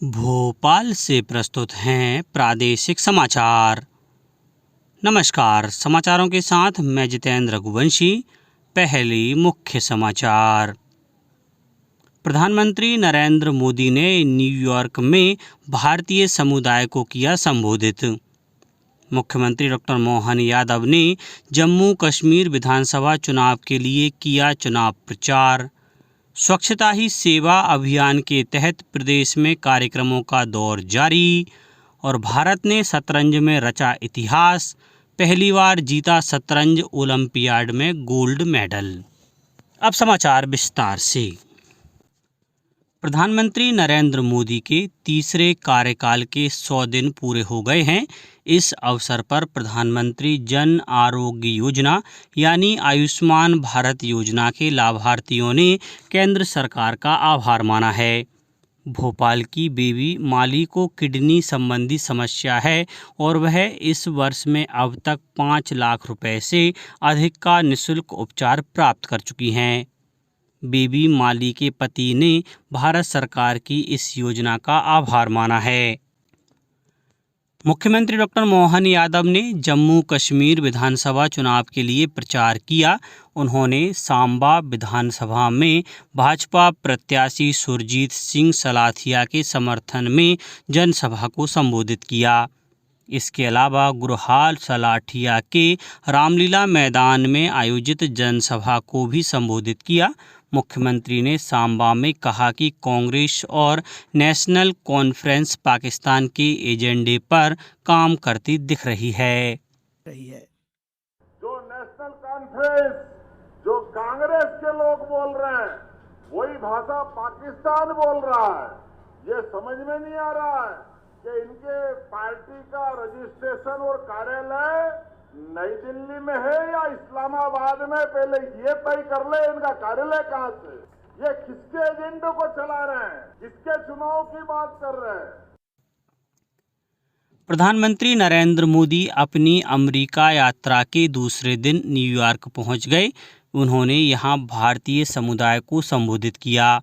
भोपाल से प्रस्तुत हैं प्रादेशिक समाचार। नमस्कार, समाचारों के साथ मैं जितेंद्र रघुवंशी। पहली मुख्य समाचार। प्रधानमंत्री नरेंद्र मोदी ने न्यूयॉर्क में भारतीय समुदाय को किया संबोधित। मुख्यमंत्री डॉक्टर मोहन यादव ने जम्मू कश्मीर विधानसभा चुनाव के लिए किया चुनाव प्रचार। स्वच्छता ही सेवा अभियान के तहत प्रदेश में कार्यक्रमों का दौर जारी। और भारत ने शतरंज में रचा इतिहास, पहली बार जीता शतरंज ओलंपियाड में गोल्ड मेडल। अब समाचार विस्तार से। प्रधानमंत्री नरेंद्र मोदी के तीसरे कार्यकाल के 100 दिन पूरे हो गए हैं। इस अवसर पर प्रधानमंत्री जन आरोग्य योजना यानी आयुष्मान भारत योजना के लाभार्थियों ने केंद्र सरकार का आभार माना है। भोपाल की बेबी माली को किडनी संबंधी समस्या है और वह इस वर्ष में अब तक 5 लाख रुपए से अधिक का निःशुल्क उपचार प्राप्त कर चुकी हैं। बेबी माली के पति ने भारत सरकार की इस योजना का आभार माना है। मुख्यमंत्री डॉक्टर मोहन यादव ने जम्मू कश्मीर विधानसभा चुनाव के लिए प्रचार किया। उन्होंने सांबा विधानसभा में भाजपा प्रत्याशी सुरजीत सिंह सलाथिया के समर्थन में जनसभा को संबोधित किया। इसके अलावा गुरहाल सलाठिया के रामलीला मैदान में आयोजित जनसभा को भी संबोधित किया। मुख्यमंत्री ने सांबा में कहा कि कांग्रेस और नेशनल कॉन्फ्रेंस पाकिस्तान के एजेंडे पर काम करती दिख रही है। जो नेशनल कॉन्फ्रेंस, जो कांग्रेस के लोग बोल रहे हैं, वही भाषा पाकिस्तान बोल रहा है। ये समझ में नहीं आ रहा है कि इनके पार्टी का रजिस्ट्रेशन और कार्यालय नई दिल्ली में है या इस्लामाबाद में। पहले ये तय कर ले इनका कार्यालय कहां से, ये किसके एजेंडे को चला रहे हैं, किसके चुनाव की बात कर रहे हैं। प्रधानमंत्री नरेंद्र मोदी अपनी अमेरिका यात्रा के दूसरे दिन न्यूयॉर्क पहुंच गए। उन्होंने यहां भारतीय समुदाय को संबोधित किया।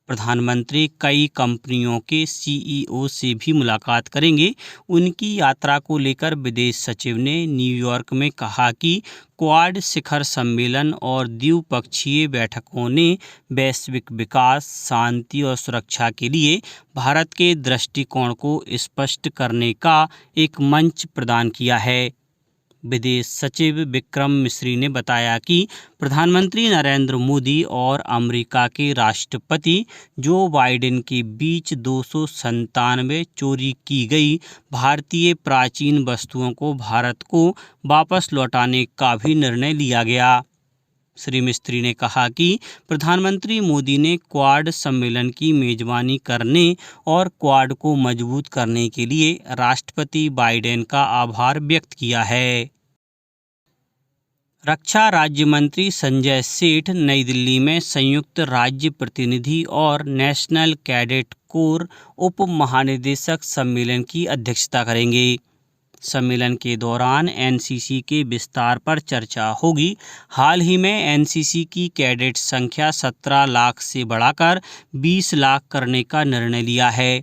प्रधानमंत्री कई कंपनियों के सीईओ से भी मुलाकात करेंगे। उनकी यात्रा को लेकर विदेश सचिव ने न्यूयॉर्क में कहा कि क्वाड शिखर सम्मेलन और द्विपक्षीय बैठकों ने वैश्विक विकास, शांति और सुरक्षा के लिए भारत के दृष्टिकोण को स्पष्ट करने का एक मंच प्रदान किया है। विदेश सचिव विक्रम मिस्री ने बताया कि प्रधानमंत्री नरेंद्र मोदी और अमेरिका के राष्ट्रपति जो बाइडेन के बीच 297 चोरी की गई भारतीय प्राचीन वस्तुओं को भारत को वापस लौटाने का भी निर्णय लिया गया। श्री मिस्त्री ने कहा कि प्रधानमंत्री मोदी ने क्वाड सम्मेलन की मेजबानी करने और क्वाड को मजबूत करने के लिए राष्ट्रपति बाइडेन का आभार व्यक्त किया है। रक्षा राज्य मंत्री संजय सेठ नई दिल्ली में संयुक्त राज्य प्रतिनिधि और नेशनल कैडेट कोर उप महानिदेशक सम्मेलन की अध्यक्षता करेंगे। सम्मेलन के दौरान एनसीसी के विस्तार पर चर्चा होगी। हाल ही में एनसीसी की कैडेट संख्या 17 लाख से बढ़ाकर 20 लाख करने का निर्णय लिया है।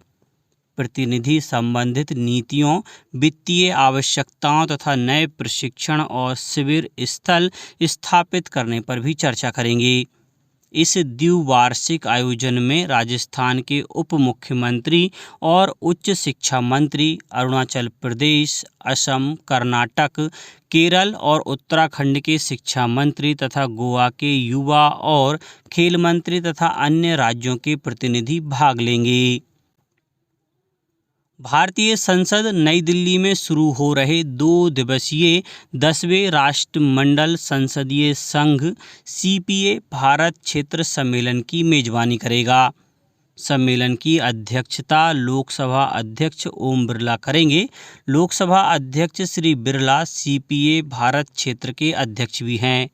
प्रतिनिधि संबंधित नीतियों, वित्तीय आवश्यकताओं तथा नए प्रशिक्षण और शिविर स्थल स्थापित करने पर भी चर्चा करेंगे। इस द्विवार्षिक आयोजन में राजस्थान के उप मुख्यमंत्री और उच्च शिक्षा मंत्री, अरुणाचल प्रदेश, असम, कर्नाटक, केरल और उत्तराखंड के शिक्षा मंत्री तथा गोवा के युवा और खेल मंत्री तथा अन्य राज्यों के प्रतिनिधि भाग लेंगे। भारतीय संसद नई दिल्ली में शुरू हो रहे 2 दिवसीय 10वें राष्ट्रमंडल संसदीय संघ सीपीए भारत क्षेत्र सम्मेलन की मेजबानी करेगा। सम्मेलन की अध्यक्षता लोकसभा अध्यक्ष ओम बिरला करेंगे। लोकसभा अध्यक्ष श्री बिरला सीपीए भारत क्षेत्र के अध्यक्ष भी हैं।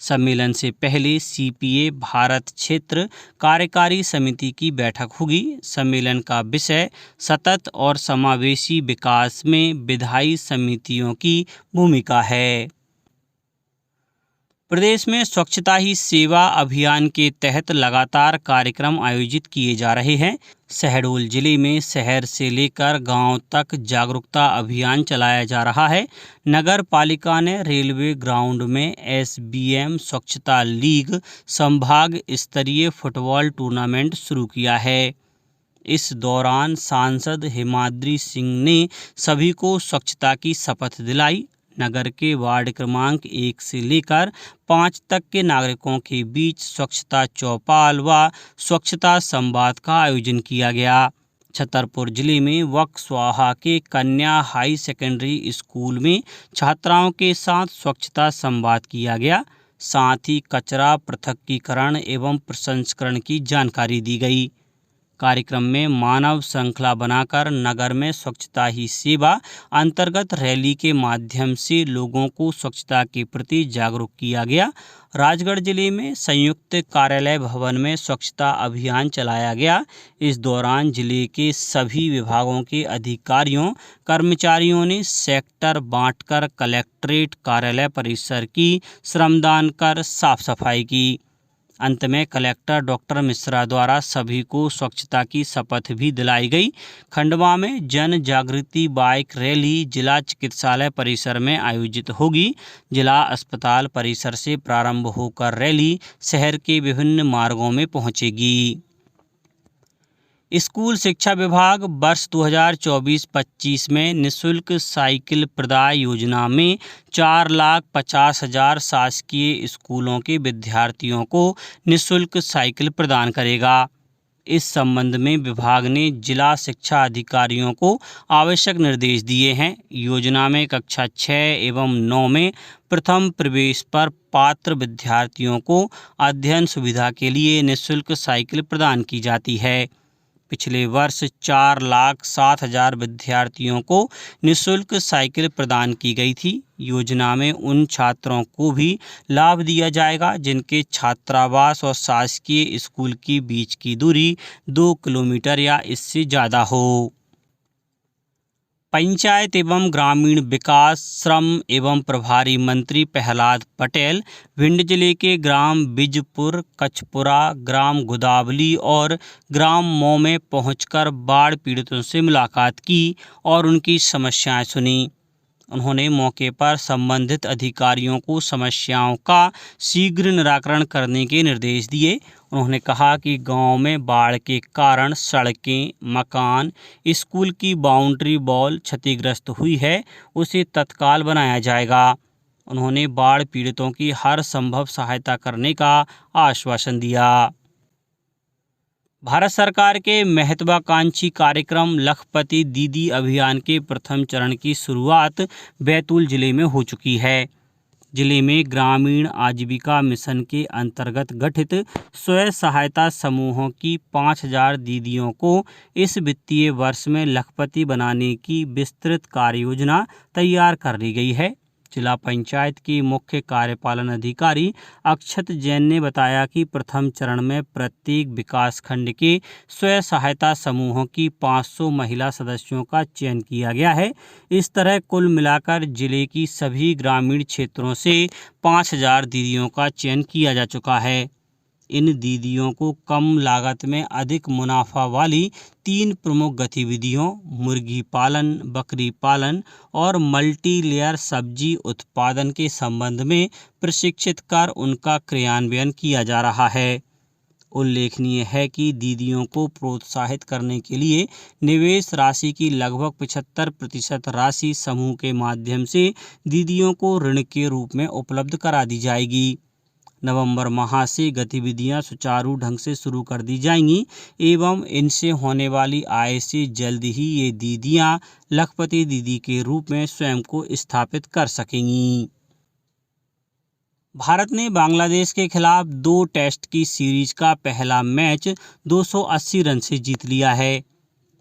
सम्मेलन से पहले सीपीए भारत क्षेत्र कार्यकारी समिति की बैठक होगी। सम्मेलन का विषय सतत और समावेशी विकास में विधायी समितियों की भूमिका है। प्रदेश में स्वच्छता ही सेवा अभियान के तहत लगातार कार्यक्रम आयोजित किए जा रहे हैं। शहडोल जिले में शहर से लेकर गांव तक जागरूकता अभियान चलाया जा रहा है। नगर पालिका ने रेलवे ग्राउंड में SBM स्वच्छता लीग संभाग स्तरीय फुटबॉल टूर्नामेंट शुरू किया है। इस दौरान सांसद हिमाद्री सिंह ने सभी को स्वच्छता की शपथ दिलाई। नगर के वार्ड क्रमांक 1 से लेकर 5 तक के नागरिकों के बीच स्वच्छता चौपाल व स्वच्छता संवाद का आयोजन किया गया। छतरपुर जिले में वक स्वाहा के कन्या हाई सेकेंडरी स्कूल में छात्राओं के साथ स्वच्छता संवाद किया गया। साथ ही कचरा पृथक्कीकरण एवं प्रसंस्करण की जानकारी दी गई। कार्यक्रम में मानव श्रृंखला बनाकर नगर में स्वच्छता ही सेवा अंतर्गत रैली के माध्यम से लोगों को स्वच्छता के प्रति जागरूक किया गया। राजगढ़ जिले में संयुक्त कार्यालय भवन में स्वच्छता अभियान चलाया गया। इस दौरान जिले के सभी विभागों के अधिकारियों कर्मचारियों ने सेक्टर बांटकर कलेक्ट्रेट कार्यालय परिसर की श्रमदान कर साफ सफाई की। अंत में कलेक्टर डॉक्टर मिश्रा द्वारा सभी को स्वच्छता की शपथ भी दिलाई गई। खंडवा में जन जागृति बाइक रैली जिला चिकित्सालय परिसर में आयोजित होगी। जिला अस्पताल परिसर से प्रारंभ होकर रैली शहर के विभिन्न मार्गों में पहुंचेगी। स्कूल शिक्षा विभाग वर्ष 2024-25 में निःशुल्क साइकिल प्रदाय योजना में 4,50,000 शासकीय स्कूलों के विद्यार्थियों को निःशुल्क साइकिल प्रदान करेगा। इस संबंध में विभाग ने जिला शिक्षा अधिकारियों को आवश्यक निर्देश दिए हैं। योजना में कक्षा 6 एवं 9 में प्रथम प्रवेश पर पात्र विद्यार्थियों को अध्ययन सुविधा के लिए निःशुल्क साइकिल प्रदान की जाती है। पिछले वर्ष 4,07,000 विद्यार्थियों को निःशुल्क साइकिल प्रदान की गई थी। योजना में उन छात्रों को भी लाभ दिया जाएगा जिनके छात्रावास और शासकीय स्कूल के बीच की दूरी 2 किलोमीटर या इससे ज़्यादा हो। पंचायत एवं ग्रामीण विकास, श्रम एवं प्रभारी मंत्री प्रहलाद पटेल भिंड जिले के ग्राम बिजपुर, कचपुरा, ग्राम गुदावली और ग्राम मौ में पहुंचकर बाढ़ पीड़ितों से मुलाकात की और उनकी समस्याएं सुनी। उन्होंने मौके पर संबंधित अधिकारियों को समस्याओं का शीघ्र निराकरण करने के निर्देश दिए। उन्होंने कहा कि गांव में बाढ़ के कारण सड़कें, मकान, स्कूल की बाउंड्री वॉल क्षतिग्रस्त हुई है, उसे तत्काल बनाया जाएगा। उन्होंने बाढ़ पीड़ितों की हर संभव सहायता करने का आश्वासन दिया। भारत सरकार के महत्वाकांक्षी कार्यक्रम लखपति दीदी अभियान के प्रथम चरण की शुरुआत बैतूल जिले में हो चुकी है। जिले में ग्रामीण आजीविका मिशन के अंतर्गत गठित स्वयं सहायता समूहों की 5,000 दीदियों को इस वित्तीय वर्ष में लखपति बनाने की विस्तृत कार्ययोजना तैयार कर ली गई है। जिला पंचायत की मुख्य कार्यपालन अधिकारी अक्षत जैन ने बताया कि प्रथम चरण में प्रत्येक विकासखंड के स्वयं सहायता समूहों की 500 महिला सदस्यों का चयन किया गया है। इस तरह कुल मिलाकर जिले की सभी ग्रामीण क्षेत्रों से 5,000 दीदियों का चयन किया जा चुका है। इन दीदियों को कम लागत में अधिक मुनाफा वाली 3 प्रमुख गतिविधियों मुर्गी पालन, बकरी पालन और मल्टी लेयर सब्जी उत्पादन के संबंध में प्रशिक्षित कर उनका क्रियान्वयन किया जा रहा है। उल्लेखनीय है कि दीदियों को प्रोत्साहित करने के लिए निवेश राशि की लगभग 75% राशि समूह के माध्यम से दीदियों को ऋण के रूप में उपलब्ध करा दी जाएगी। नवंबर माह से गतिविधियां सुचारू ढंग से शुरू कर दी जाएंगी एवं इनसे होने वाली आय से जल्द ही ये दीदियां लखपति दीदी के रूप में स्वयं को स्थापित कर सकेंगी। भारत ने बांग्लादेश के खिलाफ 2 टेस्ट की सीरीज का पहला मैच 280 रन से जीत लिया है।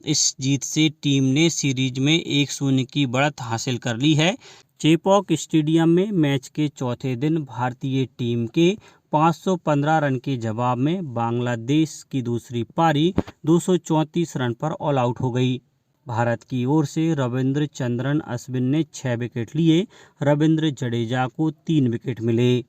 इस जीत से टीम ने सीरीज में 1-0 की बढ़त हासिल कर ली है। चेपॉक स्टेडियम में मैच के चौथे दिन भारतीय टीम के 515 रन के जवाब में बांग्लादेश की दूसरी पारी 234 रन पर ऑल आउट हो गई। भारत की ओर से रविंद्र चंद्रन अश्विन ने 6 विकेट लिए। रविंद्र जडेजा को 3 विकेट मिले।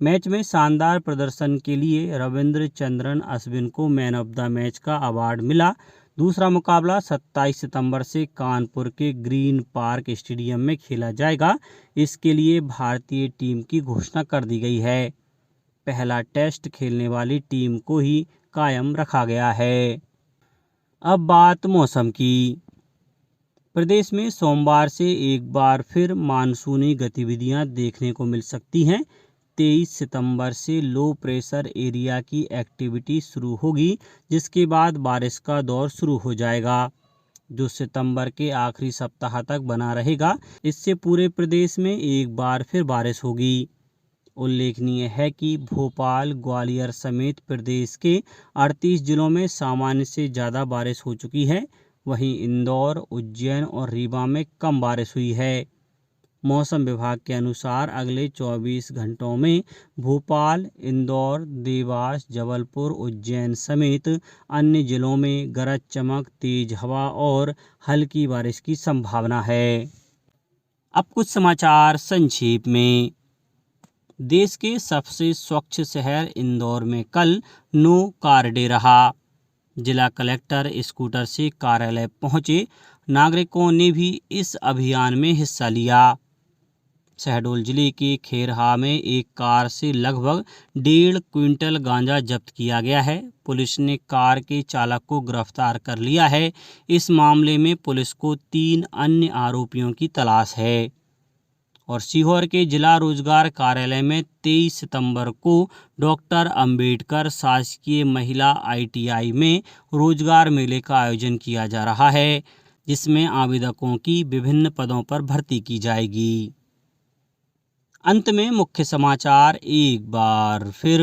मैच में शानदार प्रदर्शन के लिए रविंद्रचंद्रन अश्विन को मैन ऑफ द मैच का अवार्ड मिला। दूसरा मुकाबला 27 सितंबर से कानपुर के ग्रीन पार्क स्टेडियम में खेला जाएगा। इसके लिए भारतीय टीम की घोषणा कर दी गई है। पहला टेस्ट खेलने वाली टीम को ही कायम रखा गया है। अब बात मौसम की। प्रदेश में सोमवार से एक बार फिर मानसूनी गतिविधियां देखने को मिल सकती हैं। 23 सितंबर से लो प्रेशर एरिया की एक्टिविटी शुरू होगी, जिसके बाद बारिश का दौर शुरू हो जाएगा, जो सितंबर के आखिरी सप्ताह तक बना रहेगा। इससे पूरे प्रदेश में एक बार फिर बारिश होगी। उल्लेखनीय है कि भोपाल, ग्वालियर समेत प्रदेश के 38 जिलों में सामान्य से ज़्यादा बारिश हो चुकी है। वहीं इंदौर, उज्जैन और रीवा में कम बारिश हुई है। मौसम विभाग के अनुसार अगले 24 घंटों में भोपाल, इंदौर, देवास, जबलपुर, उज्जैन समेत अन्य जिलों में गरज चमक, तेज हवा और हल्की बारिश की संभावना है। अब कुछ समाचार संक्षेप में। देश के सबसे स्वच्छ शहर इंदौर में कल नो कार डे रहा। जिला कलेक्टर स्कूटर से कार्यालय पहुंचे नागरिकों ने भी इस अभियान में हिस्सा लिया। शहडोल जिले के खेरहा में एक कार से लगभग 1.5 क्विंटल गांजा जब्त किया गया है। पुलिस ने कार के चालक को गिरफ्तार कर लिया है। इस मामले में पुलिस को 3 अन्य आरोपियों की तलाश है। और सीहोर के जिला रोजगार कार्यालय में 23 सितंबर को डॉक्टर अंबेडकर शासकीय महिला ITI में रोजगार मेले का आयोजन किया जा रहा है, जिसमें आवेदकों की विभिन्न पदों पर भर्ती की जाएगी। अंत में मुख्य समाचार एक बार फिर।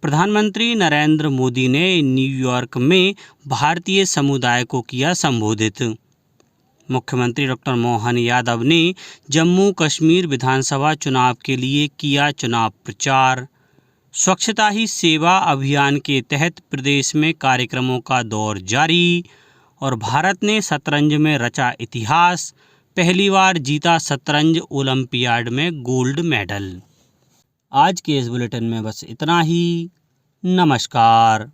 प्रधानमंत्री नरेंद्र मोदी ने न्यूयॉर्क में भारतीय समुदाय को किया संबोधित। मुख्यमंत्री डॉक्टर मोहन यादव ने जम्मू कश्मीर विधानसभा चुनाव के लिए किया चुनाव प्रचार। स्वच्छता ही सेवा अभियान के तहत प्रदेश में कार्यक्रमों का दौर जारी। और भारत ने शतरंज में रचा इतिहास, पहली बार जीता शतरंज ओलंपियाड में गोल्ड मेडल। आज के इस बुलेटिन में बस इतना ही। नमस्कार।